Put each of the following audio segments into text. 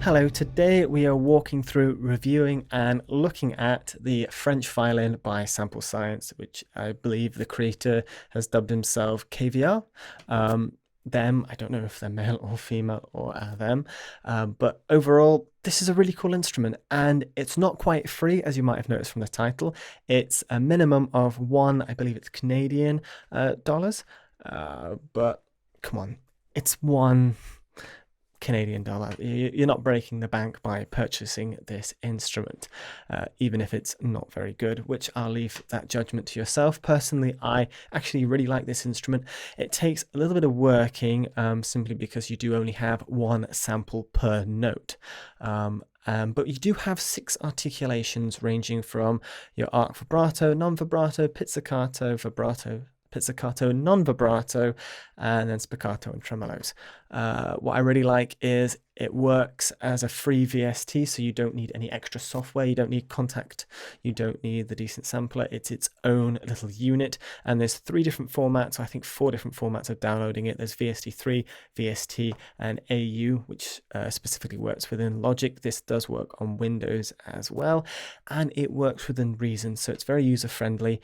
Hello, today we are walking through, reviewing and looking at the French Violin by Sample Science, which I believe the creator has dubbed himself KVR. Them, I don't know if they're male or female or them, but overall, this is a really cool instrument and it's not quite free, as you might have noticed from the title. It's a minimum of I believe it's Canadian dollars, but come on, it's one Canadian dollar. You're not breaking the bank by purchasing this instrument, even if it's not very good, which I'll leave that judgment to yourself. Personally, I actually really like this instrument. It takes a little bit of working simply because you do only have one sample per note. But you do have 6 articulations ranging from your arc vibrato, non-vibrato, pizzicato, vibrato, pizzicato, non-vibrato, and then spiccato and tremolos. What I really like is it works as a free VST, so you don't need any extra software, you don't need Contact, you don't need the decent sampler. It's its own little unit, and there's 3 different formats, I think 4 different formats of downloading it. There's VST3, VST, and AU, which specifically works within Logic. This does work on Windows as well, and it works within Reason, so it's very user-friendly.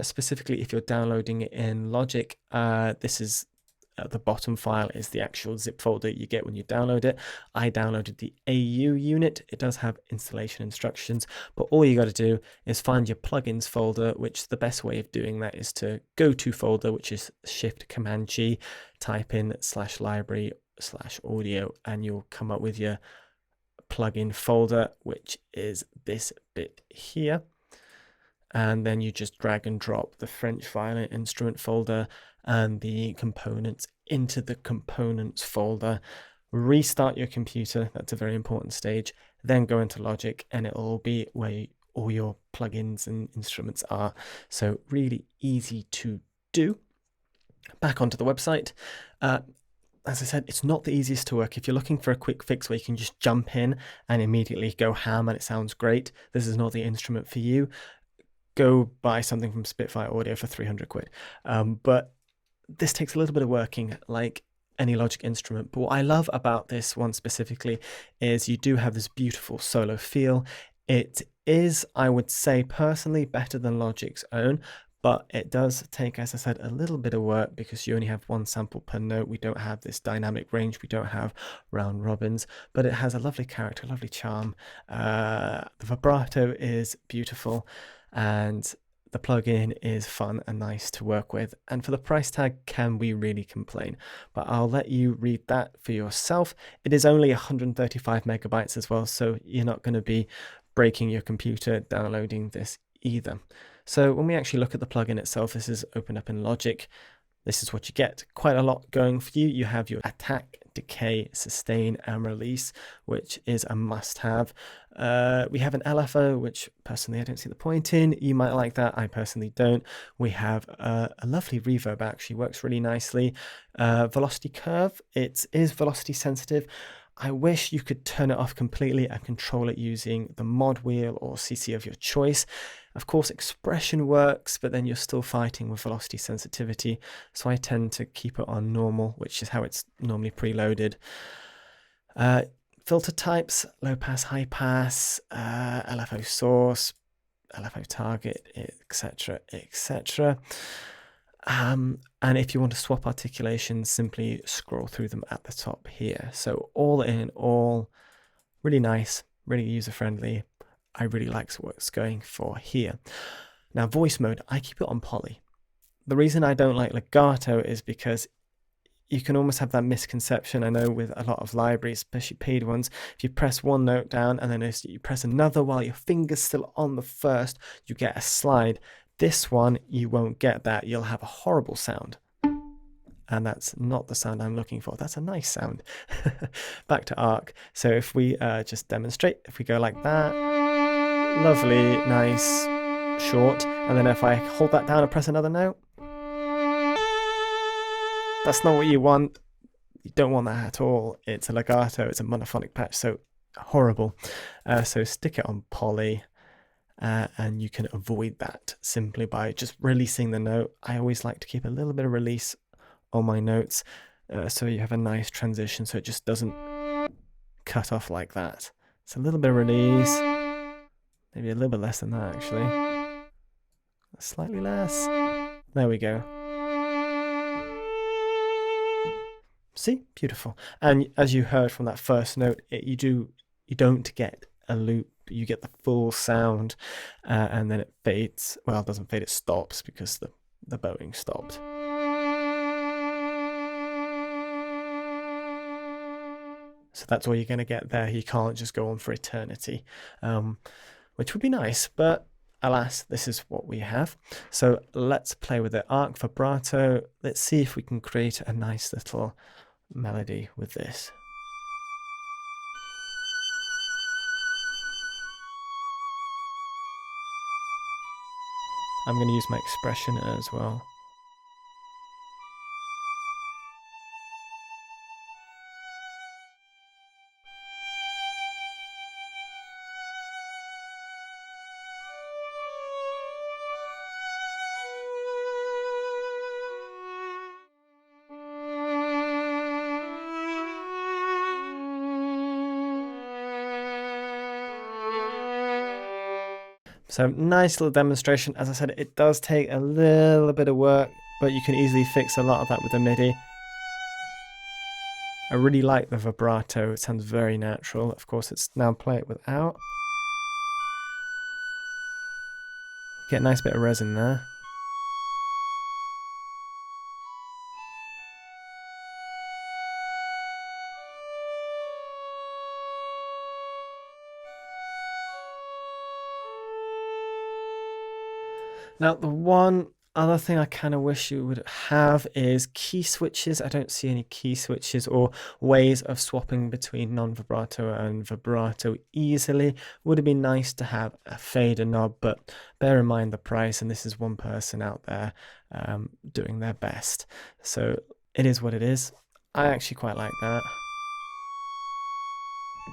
Specifically, if you're downloading it in Logic, this is the bottom file is the actual zip folder you get when you download it. I downloaded the AU unit. It does have installation instructions, but all you got to do is find your plugins folder, which the best way of doing that is to go to folder, which is Shift Command G, type in /library/audio, and you'll come up with your plugin folder, which is this bit here. And then you just drag and drop the French Violin instrument folder and the components into the components folder. Restart your computer, that's a very important stage. Then go into Logic and it'll all be where all your plugins and instruments are. So really easy to do. Back onto the website. As I said, it's not the easiest to work. If you're looking for a quick fix where you can just jump in and immediately go ham and it sounds great, this is not the instrument for you. Go buy something from Spitfire Audio for 300 quid. But this takes a little bit of working, like any Logic instrument. But what I love about this one specifically is you do have this beautiful solo feel. It is, I would say personally, better than Logic's own, but it does take, as I said, a little bit of work because you only have one sample per note. We don't have this dynamic range. We don't have round robins, but it has a lovely character, lovely charm. The vibrato is beautiful, and the plugin is fun and nice to work with. And for the price tag, can we really complain? But I'll let you read that for yourself. It is only 135 megabytes as well, so you're not going to be breaking your computer downloading this either. So when we actually look at the plugin itself, this is open up in Logic. This is what you get. Quite a lot going for you. You have your attack, decay, sustain, and release, which is a must-have. We have an LFO, which personally I don't see the point in. You might like that. I personally don't. We have a lovely reverb, actually works really nicely. Velocity curve. It is velocity sensitive. I wish you could turn it off completely and control it using the mod wheel or CC of your choice. Of course, expression works, but then you're still fighting with velocity sensitivity. So I tend to keep it on normal, which is how it's normally preloaded. Filter types, low pass, high pass, LFO source, LFO target, etc., etc. And if you want to swap articulations, simply scroll through them at the top here. So all in all, really nice, really user-friendly. I really like what's going for here. Now, voice mode, I keep it on poly. The reason I don't like legato is because you can almost have that misconception, I know, with a lot of libraries, especially paid ones. If you press one note down and then you press another while your finger's still on the first, you get a slide. This one, you won't get that. You'll have a horrible sound. And that's not the sound I'm looking for. That's a nice sound. Back to arc. So if we just demonstrate, if we go like that, lovely, nice, short. And then if I hold that down and press another note, that's not what you want. You don't want that at all. It's a legato, it's a monophonic patch, so horrible. So stick it on poly. And you can avoid that simply by just releasing the note. I always like to keep a little bit of release on my notes so you have a nice transition so it just doesn't cut off like that. It's a little bit of release, maybe a little bit less than that actually. Slightly less. There we go. See, beautiful. And as you heard from that first note, you don't get a loop. You get the full sound, and then it fades. Well, it doesn't fade; it stops because the bowing stopped. So that's all you're going to get there. You can't just go on for eternity, which would be nice, but alas, this is what we have. So let's play with the arc vibrato. Let's see if we can create a nice little melody with this. I'm going to use my expression as well. So nice little demonstration. As I said, it does take a little bit of work, but you can easily fix a lot of that with the MIDI. I really like the vibrato. It sounds very natural. Of course, it's now play it without. Get a nice bit of resin there. Now, the one other thing I kind of wish you would have is key switches. I don't see any key switches or ways of swapping between non-vibrato and vibrato easily. Would have been nice to have a fader knob, but bear in mind the price, and this is one person out there doing their best. So it is what it is. I actually quite like that.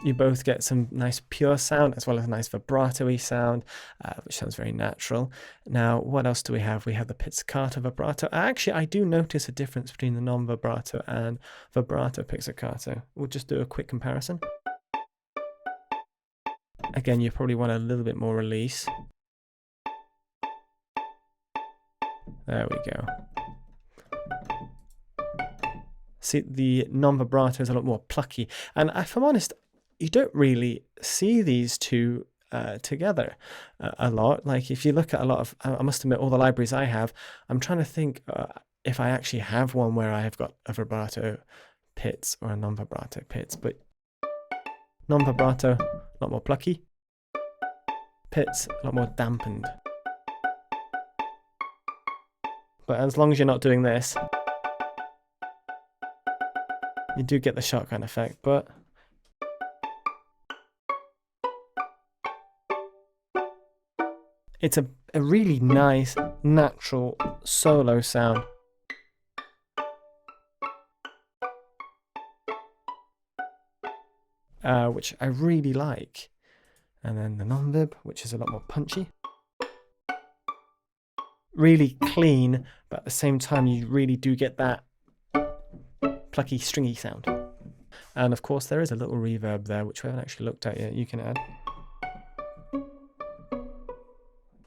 You both get some nice pure sound as well as a nice vibrato-y sound, which sounds very natural. Now, what else do we have? We have the pizzicato vibrato. Actually, I do notice a difference between the non-vibrato and vibrato pizzicato. We'll just do a quick comparison. Again, you probably want a little bit more release. There we go. See, the non-vibrato is a lot more plucky. And if I'm honest, you don't really see these two together a lot. Like if you look at a lot of, I must admit, all the libraries I have, I'm trying to think if I actually have one where I have got a vibrato pizz or a non-vibrato pizz. But non-vibrato, a lot more plucky. Pizz, a lot more dampened. But as long as you're not doing this, you do get the shotgun effect, but it's a really nice, natural solo sound. Which I really like. And then the non-vib, which is a lot more punchy. Really clean, but at the same time you really do get that plucky, stringy sound. And of course there is a little reverb there, which we haven't actually looked at yet. You can add.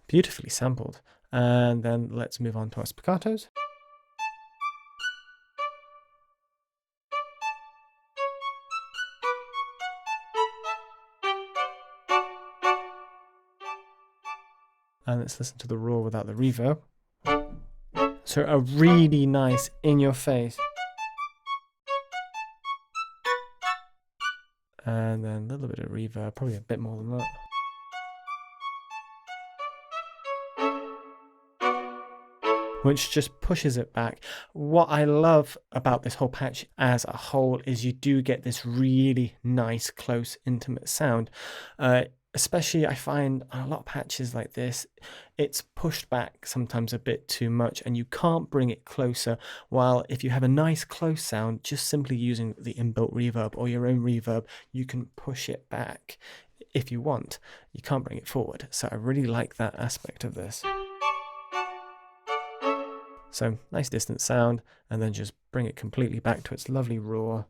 Beautifully sampled. And then let's move on to our spiccatos. And let's listen to the raw without the reverb. So a really nice in your face. And then a little bit of reverb, probably a bit more than that. Which just pushes it back. What I love about this whole patch as a whole is you do get this really nice, close, intimate sound. Especially I find on a lot of patches like this, it's pushed back sometimes a bit too much and you can't bring it closer. While if you have a nice close sound, just simply using the inbuilt reverb or your own reverb, you can push it back if you want. You can't bring it forward. So I really like that aspect of this. So nice distant sound and then just bring it completely back to its lovely raw.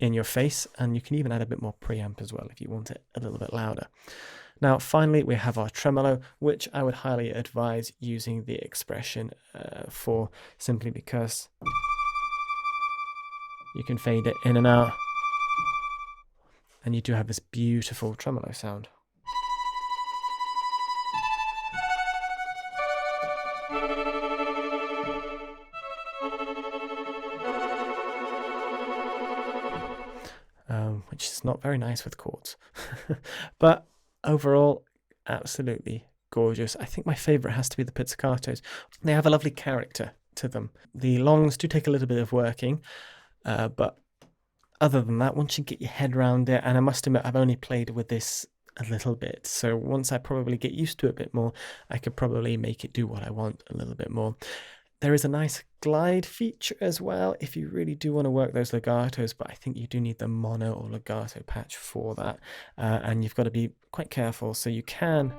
in your face, and you can even add a bit more preamp as well if you want it a little bit louder. Now, finally, we have our tremolo, which I would highly advise using the expression for, simply because you can fade it in and out, and you do have this beautiful tremolo sound. Which is not very nice with chords. But overall, absolutely gorgeous. I think my favorite has to be the pizzicatos. They have a lovely character to them. The longs do take a little bit of working, but other than that, once you get your head around it, and I must admit I've only played with this a little bit, so once I probably get used to it a bit more, I could probably make it do what I want a little bit more. There is a nice glide feature as well if you really do want to work those legatos, but I think you do need the mono or legato patch for that, and you've got to be quite careful. So you can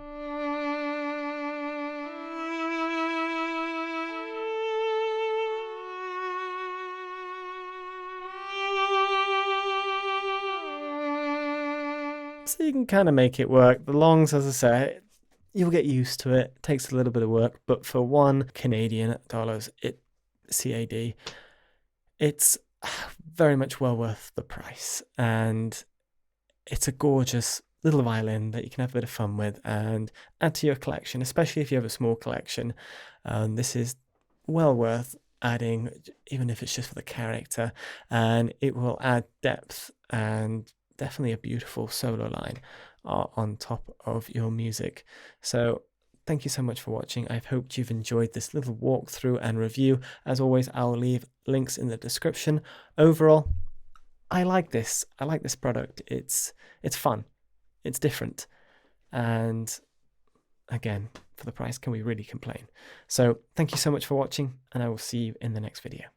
kind of make it work. The longs, as I say, you'll get used to it. It takes a little bit of work, but for $1 Canadian, CAD, it's very much well worth the price. And it's a gorgeous little violin that you can have a bit of fun with and add to your collection, especially if you have a small collection. This is well worth adding, even if it's just for the character, and it will add depth and definitely a beautiful solo line on top of your music. So thank you so much for watching. I've hoped you've enjoyed this little walkthrough and review. As always, I'll leave links in the description. Overall, I like this. I like this product. It's fun. It's different. And again, for the price, can we really complain? So thank you so much for watching, and I will see you in the next video.